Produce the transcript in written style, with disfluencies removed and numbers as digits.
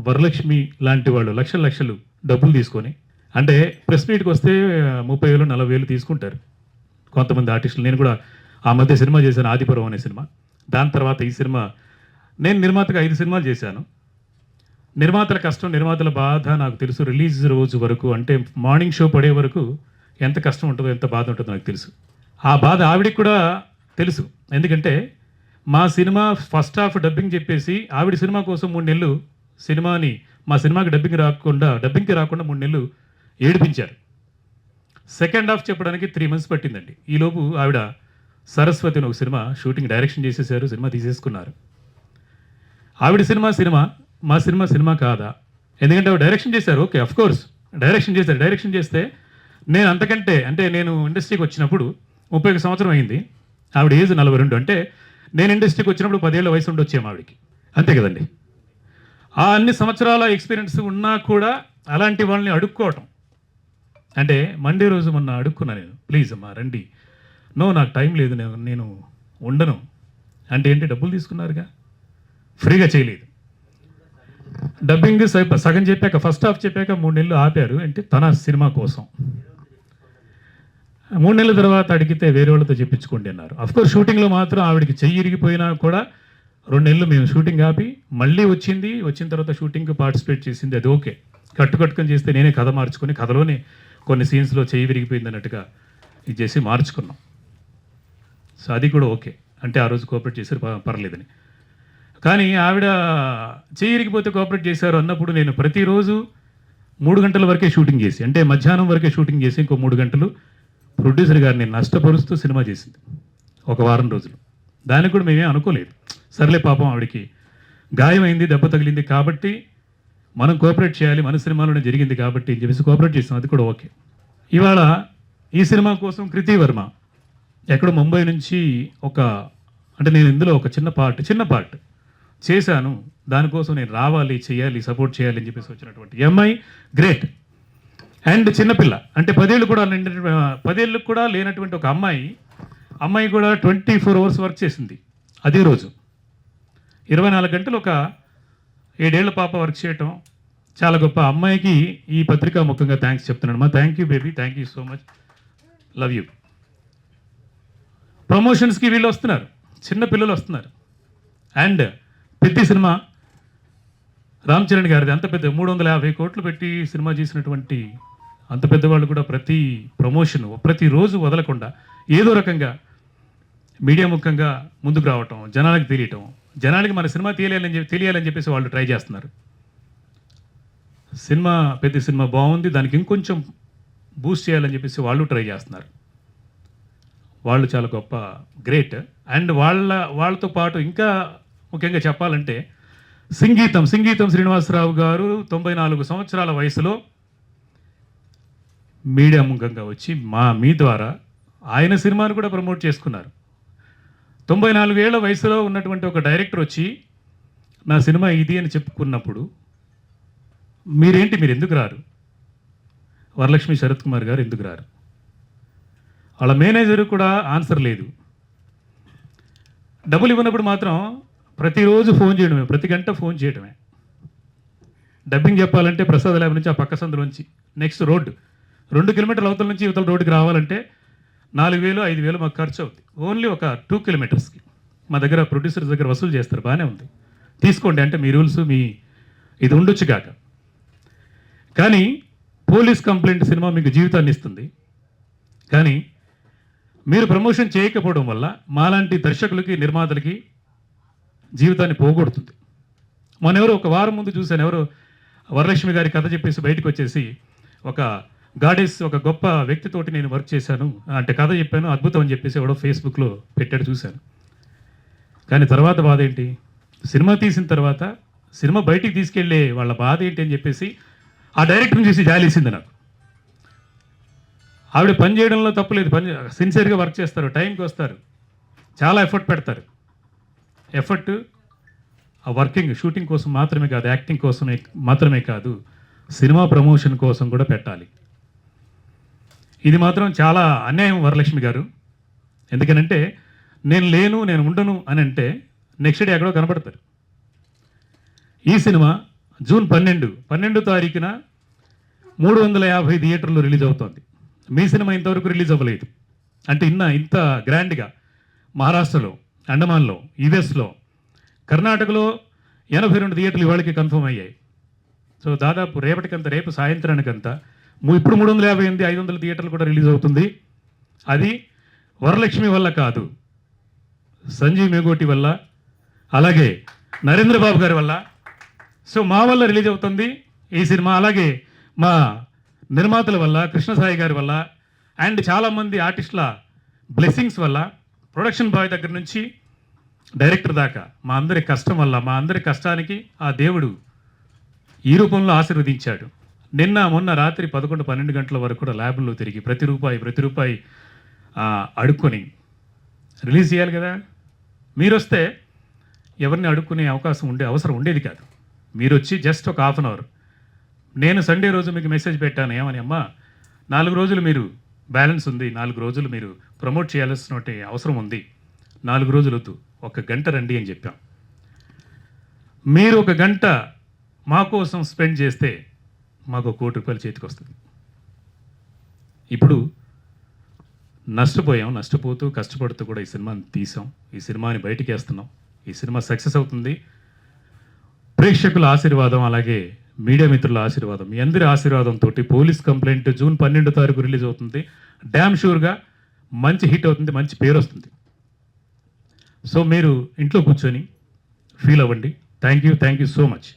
వరలక్ష్మి లాంటి వాళ్ళు లక్షల లక్షలు డబ్బులు తీసుకొని, అంటే ప్రెస్ మీట్కి వస్తే 30,000 40,000 తీసుకుంటారు కొంతమంది ఆర్టిస్టులు. నేను కూడా ఆ మధ్య సినిమా చేశాను, ఆదిపురం అనే సినిమా. దాని తర్వాత ఈ సినిమా, నేను నిర్మాతగా 5 సినిమాలు చేశాను. నిర్మాతల కష్టం, నిర్మాతల బాధ నాకు తెలుసు. రిలీజ్ రోజు వరకు, అంటే మార్నింగ్ షో పడే వరకు ఎంత కష్టం ఉంటుందో, ఎంత బాధ ఉంటుందో నాకు తెలుసు. ఆ బాధ ఆవిడికి కూడా తెలుసు. ఎందుకంటే మా సినిమా ఫస్ట్ హాఫ్ డబ్బింగ్ చెప్పేసి ఆవిడ సినిమా కోసం 3 నెలలు మా సినిమాకి డబ్బింగ్కి రాకుండా 3 నెలలు ఏడిపించారు. సెకండ్ హాఫ్ చెప్పడానికి 3 months పట్టిందండి. ఈలోపు ఆవిడ సరస్వతి అని ఒక సినిమా షూటింగ్ డైరెక్షన్ చేసేసారు, సినిమా తీసేసుకున్నారు. ఆవిడ సినిమా మా సినిమా కాదా? ఎందుకంటే ఆవిడ డైరెక్షన్ చేశారు, ఓకే, అఫ్ కోర్స్ డైరెక్షన్ చేశారు. డైరెక్షన్ చేస్తే నేను అంతకంటే, అంటే నేను ఇండస్ట్రీకి వచ్చినప్పుడు 31 సంవత్సరం అయింది, ఆవిడ ఏజ్ 42. అంటే నేను ఇండస్ట్రీకి వచ్చినప్పుడు 10 ఏళ్ల వయసు ఉండొచ్చేమో ఆవిడకి, అంతే కదండి. ఆ అన్ని సంవత్సరాల ఎక్స్పీరియన్స్ ఉన్నా కూడా అలాంటి వాళ్ళని అడుక్కోవటం, అంటే మండే రోజు మొన్న అడుక్కున్నా నేను, ప్లీజ్ అమ్మా రండి, నో నాకు టైం లేదు, నేను ఉండను అంటే, ఏంటి డబ్బులు తీసుకున్నారుగా, ఫ్రీగా చేయలేదు. డబ్బింగ్ సగం చెప్పాక, ఫస్ట్ హాఫ్ చెప్పాక 3 నెలలు ఆపారు, అంటే తన సినిమా కోసం. 3 నెలల తర్వాత అడిగితే వేరే వాళ్ళతో చెప్పించుకోండి అన్నారు. అఫ్కోర్స్ షూటింగ్లో మాత్రం ఆవిడకి చెయ్యి ఇరిగిపోయినా కూడా 2 నెలలు మేము షూటింగ్ ఆపి మళ్ళీ వచ్చిన తర్వాత షూటింగ్కి పార్టిసిపేట్ చేసింది, అది ఓకే. కట్టుకొని చేస్తే నేనే కథ మార్చుకొని, కథలోనే కొన్ని సీన్స్లో చెయ్యి విరిగిపోయింది అన్నట్టుగా ఇది చేసి మార్చుకున్నాం. సో అది కూడా ఓకే, అంటే ఆ రోజు కోఆపరేట్ చేశారు, పర్లేదని. కానీ ఆవిడ చెయ్యి ఇరిగిపోతే కోఆపరేట్ చేశారు అన్నప్పుడు నేను ప్రతిరోజు 3 గంటల వరకే షూటింగ్ చేసి, అంటే మధ్యాహ్నం వరకే షూటింగ్ చేసి ఇంకో 3 గంటలు ప్రొడ్యూసర్ గారిని నష్టపరుస్తూ సినిమా చేసింది ఒక వారం రోజులు. దానికి కూడా మేమేం అనుకోలేదు. సర్లే పాపం ఆవిడకి గాయమైంది, దెబ్బ తగిలింది కాబట్టి మనం కోఆపరేట్ చేయాలి, మన సినిమాలోనే జరిగింది కాబట్టి అని చెప్పేసి కోఆపరేట్ చేస్తాం, అది కూడా ఓకే. ఇవాళ ఈ సినిమా కోసం కృతి వర్మ ఎక్కడో ముంబై నుంచి అంటే నేను ఇందులో ఒక చిన్న పార్ట్ చేశాను, దానికోసం నేను రావాలి, చేయాలి, సపోర్ట్ చేయాలి అని చెప్పేసి వచ్చినటువంటి ఎంఐ గ్రేట్. అండ్ చిన్నపిల్ల, అంటే 10 ఏళ్ళు కూడా లేనటువంటి ఒక అమ్మాయి కూడా 24 hours వర్క్ చేసింది అదే రోజు. 24 గంటలు ఒక 7 ఏళ్ల పాప వర్క్ చేయటం చాలా గొప్ప. అమ్మాయికి ఈ పత్రికా ముఖంగా థ్యాంక్స్ చెప్తున్నాను. మా thank you baby, thank you so much, love you. ప్రమోషన్స్కి వీళ్ళు వస్తున్నారు, చిన్న పిల్లలు వస్తున్నారు. అండ్ పెద్ద సినిమా రామ్ చరణ్ గారిది, అంత పెద్ద 350 కోట్లు పెట్టి సినిమా చేసినటువంటి అంత పెద్దవాళ్ళు కూడా ప్రతి ప్రమోషన్ ప్రతిరోజు వదలకుండా ఏదో రకంగా మీడియా ముఖంగా ముందుకు రావటం, జనాలకు తెలియటం, జనానికి మన సినిమా తెలియాలని చెప్పేసి వాళ్ళు ట్రై చేస్తున్నారు. పెద్ద సినిమా బాగుంది, దానికి ఇంకొంచెం బూస్ట్ చేయాలని చెప్పేసి వాళ్ళు ట్రై చేస్తున్నారు. వాళ్ళు చాలా గొప్ప, గ్రేట్. అండ్ వాళ్ళతో పాటు ఇంకా ముఖ్యంగా చెప్పాలంటే సంగీతం శ్రీనివాసరావు గారు 94 సంవత్సరాల వయసులో మీడియా ముఖంగా వచ్చి మీ ద్వారా ఆయన సినిమాను కూడా ప్రమోట్ చేసుకున్నారు. 94 ఏళ్ల వయసులో ఉన్నటువంటి ఒక డైరెక్టర్ వచ్చి నా సినిమా ఇది అని చెప్పుకున్నప్పుడు మీరు ఎందుకు రారు? వరలక్ష్మి శరత్ కుమార్ గారు ఎందుకు రారు? వాళ్ళ మేనేజర్ కూడా ఆన్సర్ లేదు. డబ్బులు ఇవ్వనప్పుడు మాత్రం ప్రతిరోజు ఫోన్ చేయడమే, ప్రతి గంట ఫోన్ చేయడమే. డబ్బింగ్ చెప్పాలంటే ప్రసాద్ ల్యాబ్ నుంచి ఆ పక్క సందులోంచి నెక్స్ట్ రోడ్డు 2 కిలోమీటర్ల అవతల నుంచి ఇవతల రోడ్డుకి రావాలంటే 4,000 5,000 మాకు ఖర్చు అవుతుంది. ఓన్లీ ఒక 2 kilometers మా దగ్గర ప్రొడ్యూసర్స్ దగ్గర వసూలు చేస్తారు, బాగానే ఉంది, తీసుకోండి అంటే మీ రూల్స్ ఇది ఉండొచ్చు కాక. కానీ పోలీస్ కంప్లైంట్ సినిమా మీకు జీవితాన్ని ఇస్తుంది, కానీ మీరు ప్రమోషన్ చేయకపోవడం వల్ల మాలాంటి దర్శకులకి, నిర్మాతలకి జీవితాన్ని పోగొడుతుంది. ఒక వారం ముందు చూశాను, ఎవరో వరలక్ష్మి గారి కథ చెప్పేసి బయటకు వచ్చేసి ఒక గాడెస్, ఒక గొప్ప వ్యక్తితోటి నేను వర్క్ చేశాను అంటే కథ చెప్పాను, అద్భుతం అని చెప్పేసి ఎవడో ఫేస్బుక్లో పెట్టాడు, చూశాను. కానీ తర్వాత బాధ ఏంటి, సినిమా తీసిన తర్వాత సినిమా బయటికి తీసుకెళ్ళే వాళ్ళ బాధ ఏంటి అని చెప్పేసి ఆ డైరెక్టర్ని చూసి జాలేసింది నాకు. ఆవిడ పని చేయడంలో తప్పులేదు, సిన్సియర్గా వర్క్ చేస్తారు, టైంకి వస్తారు, చాలా ఎఫర్ట్ పెడతారు. ఎఫర్ట్ ఆ వర్కింగ్ షూటింగ్ కోసం మాత్రమే కాదు, యాక్టింగ్ కోసం మాత్రమే కాదు, సినిమా ప్రమోషన్ కోసం కూడా పెట్టాలి. ఇది మాత్రం చాలా అన్యాయం వరలక్ష్మి గారు. ఎందుకనంటే నేను ఉండను అని అంటే నెక్స్ట్ డే ఎక్కడో కనపడతారు. ఈ సినిమా జూన్ 12 తారీఖున 350 థియేటర్లు రిలీజ్ అవుతోంది. మీ సినిమా ఇంతవరకు రిలీజ్ అవ్వలేదు. అంటే ఇంత గ్రాండ్గా మహారాష్ట్రలో, అండమాన్లో, యుఎస్లో, కర్ణాటకలో 82 థియేటర్లు ఇవాళకి కన్ఫర్మ్ అయ్యాయి. సో దాదాపు రేపు సాయంత్రానికంతా ఇప్పుడు 358 500 థియేటర్లు కూడా రిలీజ్ అవుతుంది. అది వరలక్ష్మి వల్ల కాదు, సంజీవ్ మేగోటి వల్ల, అలాగే నరేంద్ర బాబు గారి వల్ల. సో మా వల్ల రిలీజ్ అవుతుంది ఈ సినిమా. అలాగే మా నిర్మాతల వల్ల, కృష్ణసాయి గారి వల్ల, అండ్ చాలామంది ఆర్టిస్టుల బ్లెస్సింగ్స్ వల్ల, ప్రొడక్షన్ బాయ్ దగ్గర నుంచి డైరెక్టర్ దాకా మా అందరి కష్టం వల్ల, మా అందరి కష్టానికి ఆ దేవుడు ఈ రూపంలో ఆశీర్వదించాడు. మొన్న రాత్రి 11-12 గంటల వరకు కూడా ల్యాబ్లో తిరిగి ప్రతి రూపాయి అడుక్కొని రిలీజ్ చేయాలి కదా. మీరు వస్తే ఎవరిని అడుక్కునే అవసరం ఉండేది కాదు. మీరు వచ్చి జస్ట్ ఒక హాఫ్ అన్ అవర్, నేను సండే రోజు మీకు మెసేజ్ పెట్టాను ఏమని, అమ్మా 4 రోజులు మీరు బ్యాలెన్స్ ఉంది, 4 రోజులు మీరు ప్రమోట్ చేయాల్సిన అవసరం ఉంది, 4 రోజులు వద్దు, 1 గంట రండి అని చెప్పాం. మీరు 1 గంట మా కోసం స్పెండ్ చేస్తే మాకు 1 కోటి రూపాయలు చేతికి వస్తుంది. ఇప్పుడు నష్టపోతూ కష్టపడుతూ కూడా ఈ సినిమాని తీసాం, ఈ సినిమాని బయటికి వేస్తున్నాం. ఈ సినిమా సక్సెస్ అవుతుంది. ప్రేక్షకుల ఆశీర్వాదం, అలాగే మీడియా మిత్రుల ఆశీర్వాదం, మీ అందరి ఆశీర్వాదంతో పోలీస్ కంప్లైంట్ జూన్ 12 తారీఖు రిలీజ్ అవుతుంది. డ్యామ్ షూర్గా మంచి హిట్ అవుతుంది, మంచి పేరు వస్తుంది. సో మీరు ఇంట్లో కూర్చొని ఫీల్ అవ్వండి. Thank you so much.